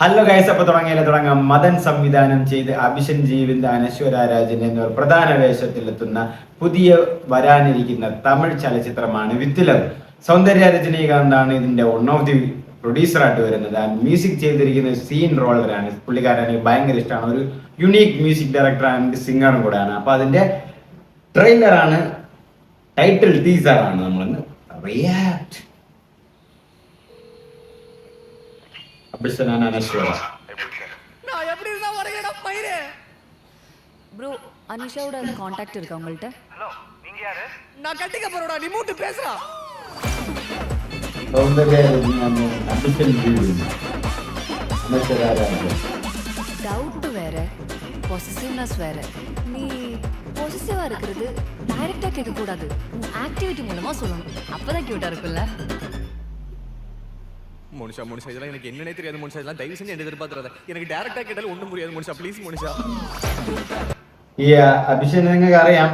Hello guys, അപ്പൊ തുടങ്ങാം. മദൻ സംവിധാനം ചെയ്ത് അഭിഷൻ ജീവിന്റെ അനശ്വര രാജൻ എന്നിവർ പ്രധാന വേഷത്തിലെത്തുന്ന പുതിയ വരാനിരിക്കുന്ന തമിഴ് ചലച്ചിത്രമാണ് വിത്ത് ലവ്. സൗന്ദര്യ രജനീകാന്താണ് ഇതിന്റെ വൺ ഓഫ് ദി പ്രൊഡ്യൂസറായിട്ട് വരുന്നത്. മ്യൂസിക് ചെയ്തിരിക്കുന്ന സീൻ റോളറാണ്. പുള്ളിക്കാരൻ എനിക്ക് ഭയങ്കര ഇഷ്ടമാണ്. ഒരു യുണീക് മ്യൂസിക് ഡയറക്ടർ ആൻഡ് സിംഗറും കൂടെയാണ്. അപ്പൊ അതിന്റെ ട്രെയിലറാണ്, ടൈറ്റിൽ ടീസറാണ് നമ്മളൊന്ന് റിയാക്ട്. ப்ரோ அனிஷாவோட காண்டாக்ட் இருக்கா உங்கள்ட்ட? ஹலோ நீங்க யாரு? நான் கட்டிக்க போறடா, நீ மூட்டு பேசுடா. டவுட் வேற, பொசசிவ்னஸ் வேற. நீ பொசசிவா இருக்கிறது டைரக்டா கேட்க கூடாது, ஆக்டிவிட்டி மூலமா சொல்லணும். அப்பதான் கியூட்டா இருக்கும்ல. மோனிஷா இதெல்லாம் எனக்கு என்னன்னே தெரியாது மோனிஷா. இதெல்லாம் தயவு செஞ்சு என்ன எதிர்பார்த்துறாத. எனக்கு டைரக்டா கேட்டாலும் ஒண்ணும் புரியாது மோனிஷா. ப்ளீஸ் மோനിഷ. ഈ അഭിഷേക് നിങ്ങൾക്ക് അറിയാം,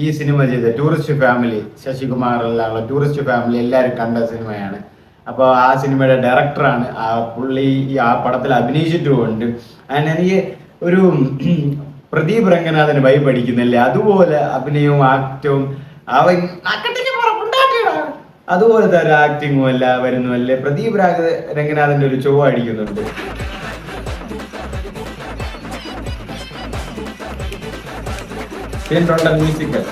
ഈ സിനിമ ചെയ്ത ടൂറിസ്റ്റ് ഫാമിലി, ശശികുമാറുള്ള ടൂറിസ്റ്റ് ഫാമിലി എല്ലാവരും കണ്ട സിനിമയാണ്. അപ്പോൾ ആ സിനിമയുടെ ഡയറക്ടറാണ്. ആ പുള്ളി ആ പടത്തിൽ അഭിനയിച്ചിട്ടുമുണ്ട്. എനിക്ക് ഒരു പ്രദീപ് രംഗനാഥന് വൈബ് അടിക്കുന്നില്ലേ, അതുപോലെ അഭിനയവും ആക്ടവും അതുപോലത്തെ ഒരു ആക്ടിങ്ങും എല്ലാം വരുന്നുമല്ലേ. പ്രദീപ് രംഗനാഥന്റെ ഒരു ചൊവ്വ അടിക്കുന്നുണ്ട്. മ്യൂസിക്കൽ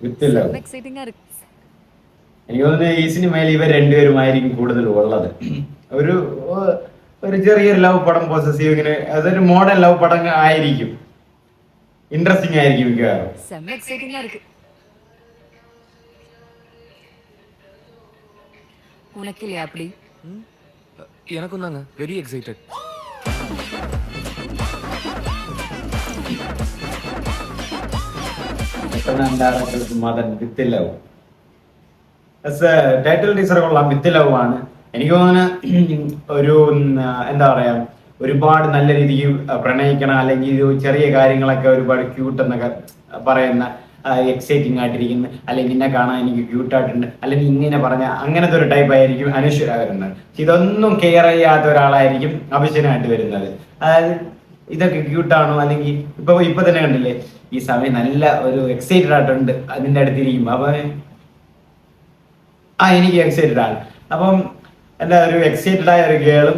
വിത്തില്ല. എനിക്ക് തോന്നുന്നു ഈ സിനിമയിൽ ഇവർ രണ്ടുപേരുമായിരിക്കും കൂടുതൽ ഉള്ളത്. ഒരു ചെറിയൊരു ലവ് പടം, പോസസീവ്, ഇങ്ങനെ അതൊരു മോഡൽ ലവ് പടം ആയിരിക്കും. ഇൻട്രസ്റ്റിംഗ് ആയിരിക്കും മിക്കവാറും. உனக்கில்லையா அப்படி? எனக்கும் தாங்க, very excited. Madan with love title teacher കൊള്ളാം. വിത്ത് ലവ് ആണ്. എനിക്ക് തോന്നുന്നു ഒരു എന്താ പറയാ, ഒരുപാട് നല്ല രീതിക്ക് പ്രണയിക്കണം, അല്ലെങ്കിൽ ചെറിയ കാര്യങ്ങളൊക്കെ ഒരുപാട് ക്യൂട്ട് എന്നൊക്കെ പറയുന്ന, എക്സൈറ്റിംഗ് ആയിട്ടിരിക്കുന്ന, അല്ലെങ്കിൽ നിന്നെ കാണാൻ എനിക്ക് ക്യൂട്ടായിട്ടുണ്ട്, അല്ലെങ്കിൽ ഇങ്ങനെ പറഞ്ഞ അങ്ങനത്തെ ഒരു ടൈപ്പ് ആയിരിക്കും അനശ്വര വരുന്നത്. ഇതൊന്നും കെയർ ചെയ്യാത്ത ഒരാളായിരിക്കും അഭിഷേനായിട്ട് വരുന്നത്. അതായത് ഇതൊക്കെ ക്യൂട്ടാണോ, അല്ലെങ്കിൽ ഇപ്പൊ തന്നെ കണ്ടില്ലേ, ഈ സമയം നല്ല ഒരു എക്സൈറ്റഡ് ആയിട്ടുണ്ട് അതിൻ്റെ അടുത്തിരിക്കും. അപ്പൊ എനിക്ക് എക്സൈറ്റഡ് ആണ്. അപ്പം എന്താ, ഒരു എക്സൈറ്റഡ് ആയ ഒരു ഗേളും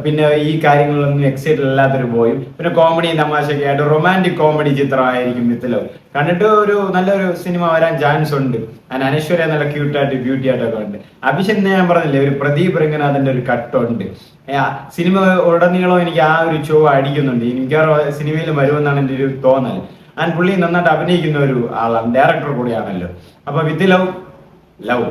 പിന്നെ ഈ കാര്യങ്ങളിലൊന്നും എക്സൈറ്റഡ് അല്ലാത്തൊരു ബോയും, പിന്നെ കോമഡി തമാശയൊക്കെ ആയിട്ട് റൊമാൻറ്റിക് കോമഡി ചിത്രമായിരിക്കും വിത്ത് ലവ്. കണ്ടിട്ട് ഒരു നല്ലൊരു സിനിമ വരാൻ ചാൻസ് ഉണ്ട്. അനശ്വര നല്ല ക്യൂട്ടായിട്ട് ബ്യൂട്ടി ആയിട്ടൊക്കെ ഉണ്ട്. അഭിഷേക് ഞാൻ പറഞ്ഞില്ലേ, ഒരു പ്രദീപ് രംഗനാഥന്റെ ഒരു കട്ടുണ്ട്. സിനിമ ഉടനീളം എനിക്ക് ആ ഒരു ഷോ അടിക്കുന്നുണ്ട്. എനിക്ക് സിനിമയിൽ വരുമെന്നാണ് എൻ്റെ ഒരു തോന്നൽ. പുള്ളി നന്നായിട്ട് അഭിനയിക്കുന്ന ഒരു ആളാണ്, ഡയറക്ടർ കൂടിയാണല്ലോ. അപ്പൊ വിത്ത് ലവ്